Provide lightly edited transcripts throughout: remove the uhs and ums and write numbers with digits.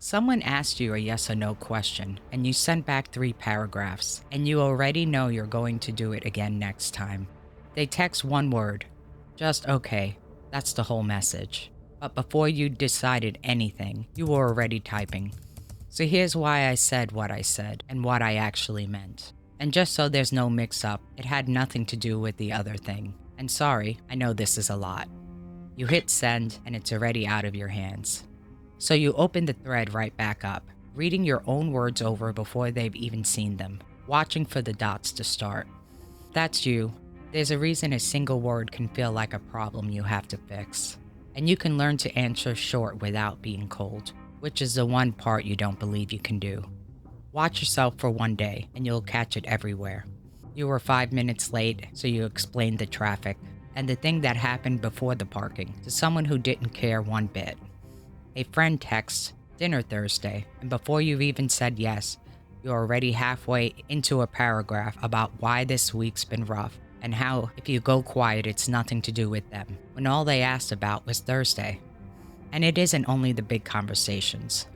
Someone asked you a yes or no question, and you sent back 3 paragraphs, and you already know you're going to do it again next time. They text one word, just okay. That's the whole message. But before you decided anything, you were already typing. So here's why I said what I said and what I actually meant. And just so there's no mix up, it had nothing to do with the other thing. And sorry, I know this is a lot. You hit send, and it's already out of your hands. So you open the thread right back up, reading your own words over before they've even seen them, watching for the dots to start. That's you. There's a reason a single word can feel like a problem you have to fix. And you can learn to answer short without being cold, which is the one part you don't believe you can do. Watch yourself for one day, and you'll catch it everywhere. You were 5 minutes late, so you explained the traffic and the thing that happened before the parking to someone who didn't care one bit. A friend texts, dinner Thursday, and before you've even said yes, you're already halfway into a paragraph about why this week's been rough and how if you go quiet, it's nothing to do with them, when all they asked about was Thursday. And it isn't only the big conversations.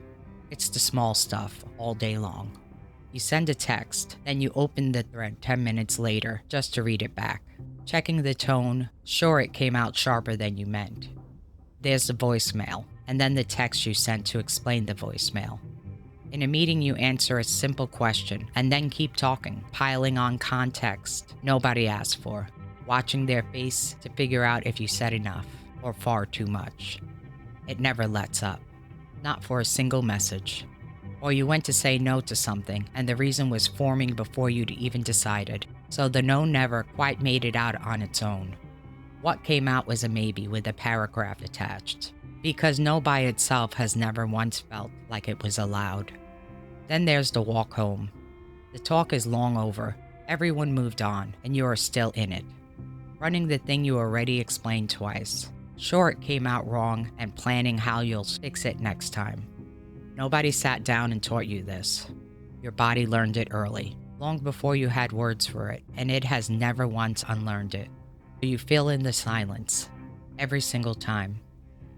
It's the small stuff all day long. You send a text, then you open the thread 10 minutes later just to read it back. Checking the tone, sure it came out sharper than you meant. There's the voicemail, and then the text you sent to explain the voicemail. In a meeting, you answer a simple question and then keep talking, piling on context nobody asked for, watching their face to figure out if you said enough or far too much. It never lets up, not for a single message. Or you went to say no to something and the reason was forming before you'd even decided, so the no never quite made it out on its own. What came out was a maybe with a paragraph attached, because no by itself has never once felt like it was allowed. Then there's the walk home. The talk is long over, everyone moved on, and you are still in it, running the thing you already explained twice. Sure, it came out wrong and planning how you'll fix it next time. Nobody sat down and taught you this. Your body learned it early, long before you had words for it, and it has never once unlearned it. You fill in the silence, every single time.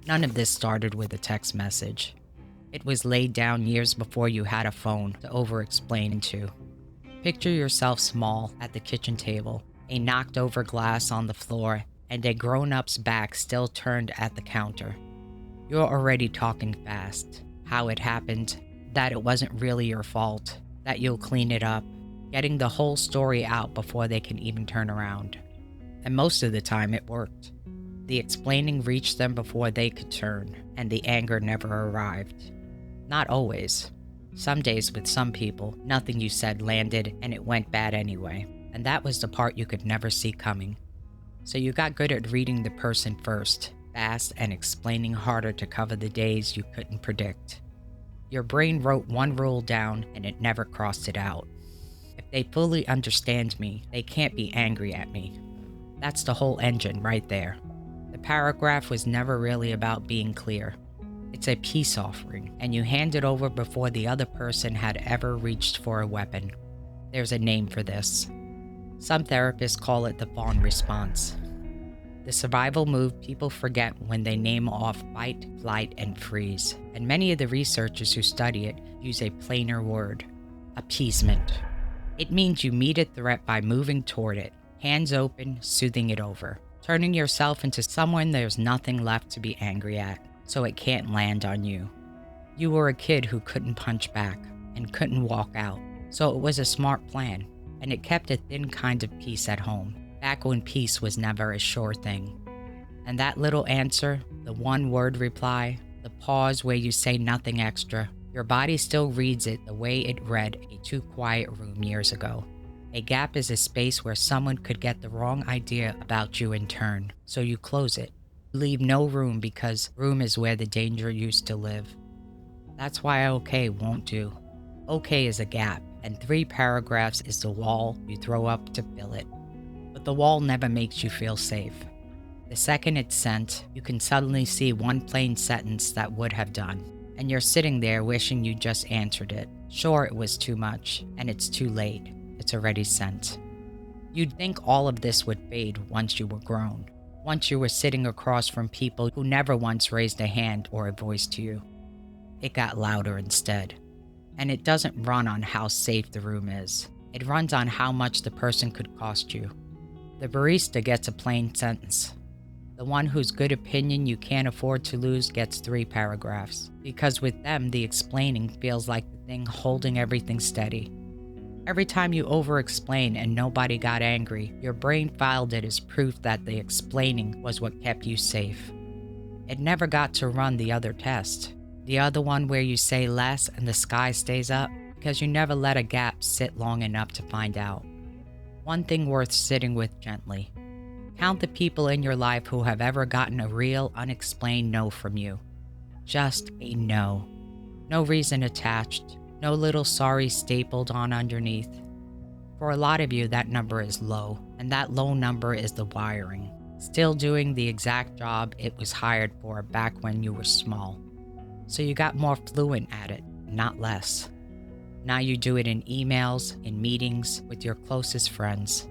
None of this started with a text message. It was laid down years before you had a phone to over-explain into. Picture yourself small at the kitchen table, a knocked over glass on the floor, and a grown-up's back still turned at the counter. You're already talking fast. How it happened, that it wasn't really your fault, that you'll clean it up, getting the whole story out before they can even turn around. And most of the time it worked. The explaining reached them before they could turn, and the anger never arrived. Not always. Some days with some people, nothing you said landed and it went bad anyway, and that was the part you could never see coming. So you got good at reading the person first, fast, and explaining harder to cover the days you couldn't predict. Your brain wrote one rule down and it never crossed it out. If they fully understand me, they can't be angry at me. That's the whole engine right there. The paragraph was never really about being clear. It's a peace offering, and you hand it over before the other person had ever reached for a weapon. There's a name for this. Some therapists call it the Fawn response. The survival move people forget when they name off fight, flight, and freeze, and many of the researchers who study it use a plainer word: appeasement. It means you meet a threat by moving toward it, hands open, soothing it over, turning yourself into someone there's nothing left to be angry at, so it can't land on you. You were a kid who couldn't punch back and couldn't walk out, so it was a smart plan, and it kept a thin kind of peace at home, back when peace was never a sure thing. And that little answer, the one-word reply, the pause where you say nothing extra, your body still reads it the way it read a too quiet room years ago. A gap is a space where someone could get the wrong idea about you in turn, so you close it. Leave no room because room is where the danger used to live. That's why okay won't do. Okay is a gap, and 3 paragraphs is the wall you throw up to fill it. But the wall never makes you feel safe. The second it's sent, you can suddenly see one plain sentence that would have done, and you're sitting there wishing you just answered it. Sure, it was too much, and it's too late. It's already sent. You'd think all of this would fade once you were grown. Once you were sitting across from people who never once raised a hand or a voice to you. it got louder instead. And it doesn't run on how safe the room is. It runs on how much the person could cost you. The barista gets a plain sentence. The one whose good opinion you can't afford to lose gets 3 paragraphs, because with them, the explaining feels like the thing holding everything steady. Every time you over-explain and nobody got angry, your brain filed it as proof that the explaining was what kept you safe. It never got to run the other test. The other one where you say less and the sky stays up, because you never let a gap sit long enough to find out. One thing worth sitting with gently. Count the people in your life who have ever gotten a real, unexplained no from you. Just a no. No reason attached. No little sorry stapled on underneath. For a lot of you, that number is low, and that low number is the wiring. Still doing the exact job it was hired for back when you were small. So you got more fluent at it, not less. Now you do it in emails, in meetings, with your closest friends.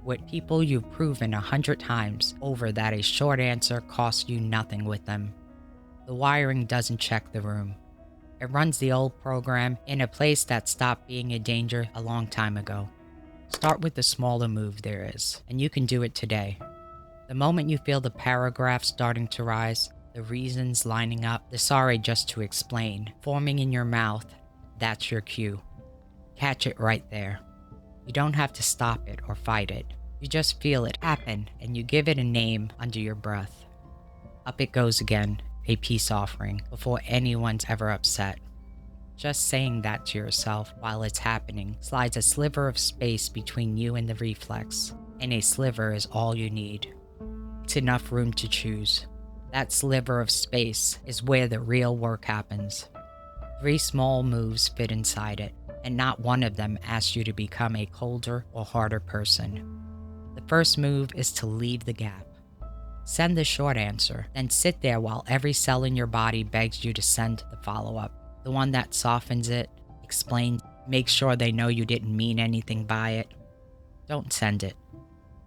With people you've proven 100 times over that a short answer costs you nothing with them. The wiring doesn't check the room. It runs the old program in a place that stopped being a danger a long time ago. Start with the smaller move there is, and you can do it today. The moment you feel the paragraph starting to rise, the reasons lining up, the sorry just to explain, forming in your mouth, that's your cue. Catch it right there. You don't have to stop it or fight it. You just feel it happen and you give it a name under your breath. Up it goes again, a peace offering, before anyone's ever upset. Just saying that to yourself while it's happening slides a sliver of space between you and the reflex, and a sliver is all you need. It's enough room to choose. That sliver of space is where the real work happens. 3 small moves fit inside it, and not one of them asks you to become a colder or harder person. The first move is to leave the gap. Send the short answer, then sit there while every cell in your body begs you to send the follow-up. The one that softens it, explains, makes sure they know you didn't mean anything by it. Don't send it.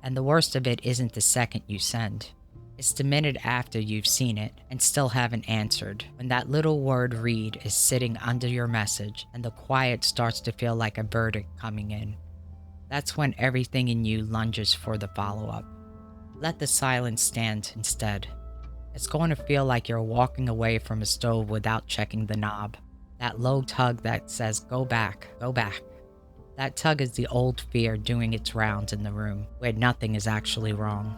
And the worst of it isn't the second you send. It's the minute after you've seen it and still haven't answered, when that little word read is sitting under your message and the quiet starts to feel like a verdict coming in. That's when everything in you lunges for the follow-up. Let the silence stand instead. It's going to feel like you're walking away from a stove without checking the knob. That low tug that says, go back, go back. That tug is the old fear doing its rounds in the room, where nothing is actually wrong.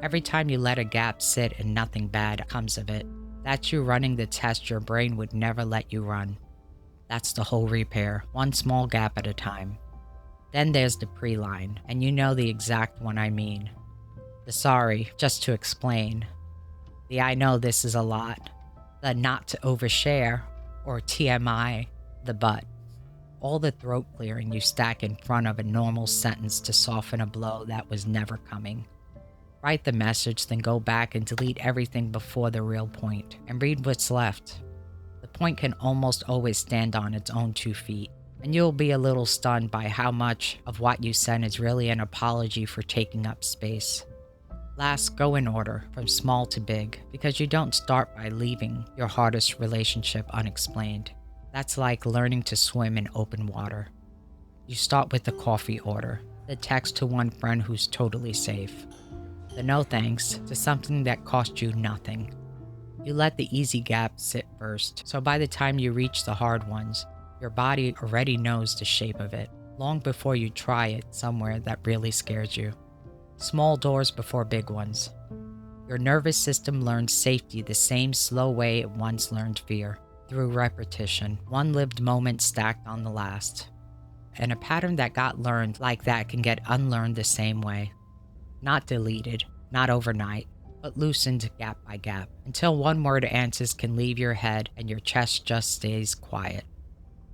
Every time you let a gap sit and nothing bad comes of it, that's you running the test your brain would never let you run. That's the whole repair, one small gap at a time. Then there's the pre-line, and you know the exact one I mean. The sorry, just to explain. The I know this is a lot. The not to overshare, or TMI, the but. All the throat clearing you stack in front of a normal sentence to soften a blow that was never coming. Write the message, then go back and delete everything before the real point, and read what's left. The point can almost always stand on its own 2 feet, and you'll be a little stunned by how much of what you send is really an apology for taking up space. Last, go in order, from small to big, because you don't start by leaving your hardest relationship unexplained. That's like learning to swim in open water. You start with the coffee order, the text to one friend who's totally safe, the no thanks to something that cost you nothing. You let the easy gaps sit first, so by the time you reach the hard ones, your body already knows the shape of it, long before you try it somewhere that really scares you. Small doors before big ones. Your nervous system learns safety the same slow way it once learned fear, through repetition, one lived moment stacked on the last. And a pattern that got learned like that can get unlearned the same way. Not deleted, not overnight, but loosened gap by gap, until one word answers can leave your head and your chest just stays quiet.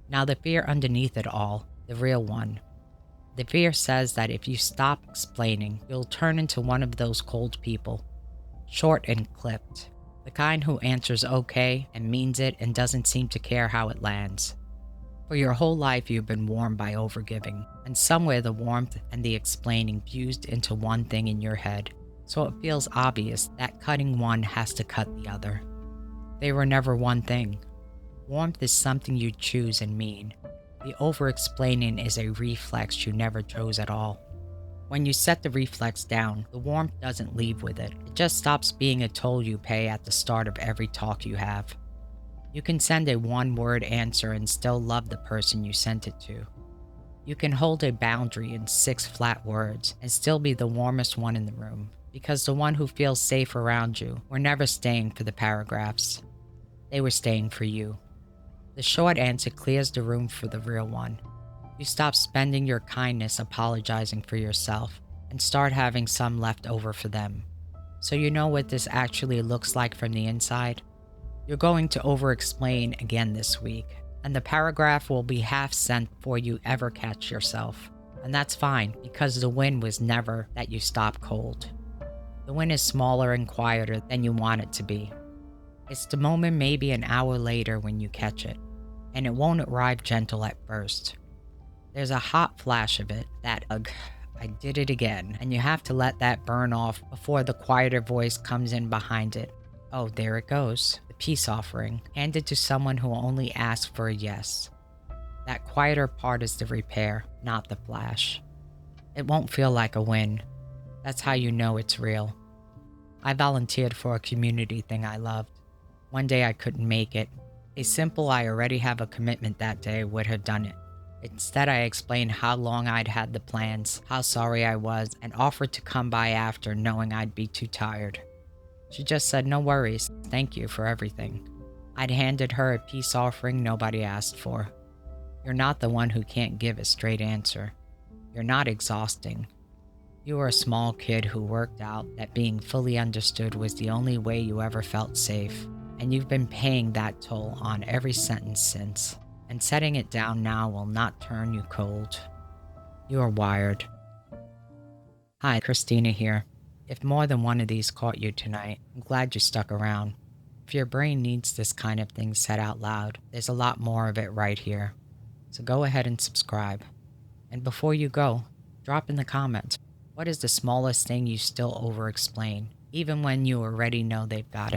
Now the fear underneath it all, the real one. The fear says that if you stop explaining, you'll turn into one of those cold people. Short and clipped. The kind who answers okay and means it and doesn't seem to care how it lands. For your whole life you've been warmed by overgiving, and somewhere the warmth and the explaining fused into one thing in your head, so it feels obvious that cutting one has to cut the other. They were never one thing. Warmth is something you choose and mean. The over-explaining is a reflex you never chose at all. When you set the reflex down, the warmth doesn't leave with it. It just stops being a toll you pay at the start of every talk you have. You can send a one-word answer and still love the person you sent it to. You can hold a boundary in 6 flat words and still be the warmest one in the room, because the one who feels safe around you were never staying for the paragraphs. They were staying for you. The short answer clears the room for the real one. You stop spending your kindness apologizing for yourself and start having some left over for them. So you know what this actually looks like from the inside? You're going to over-explain again this week, and the paragraph will be half sent before you ever catch yourself. And that's fine, because the win was never that you stop cold. The win is smaller and quieter than you want it to be. It's the moment maybe an hour later when you catch it, and it won't arrive gentle at first. There's a hot flash of it, that ugh, I did it again, and you have to let that burn off before the quieter voice comes in behind it. Oh, there it goes, the peace offering, handed to someone who only asked for a yes. That quieter part is the repair, not the flash. It won't feel like a win. That's how you know it's real. I volunteered for a community thing I loved. One day I couldn't make it. A simple I already have a commitment that day would have done it. Instead, I explained how long I'd had the plans, how sorry I was, and offered to come by after, knowing I'd be too tired. She just said, "No worries, thank you for everything." I'd handed her a peace offering nobody asked for. You're not the one who can't give a straight answer. You're not exhausting. You were a small kid who worked out that being fully understood was the only way you ever felt safe, and you've been paying that toll on every sentence since. And setting it down now will not turn you cold. You are wired. Hi, Christina here. If more than one of these caught you tonight, I'm glad you stuck around. If your brain needs this kind of thing said out loud, there's a lot more of it right here. So go ahead and subscribe. And before you go, drop in the comments, what is the smallest thing you still over-explain, even when you already know they've got it?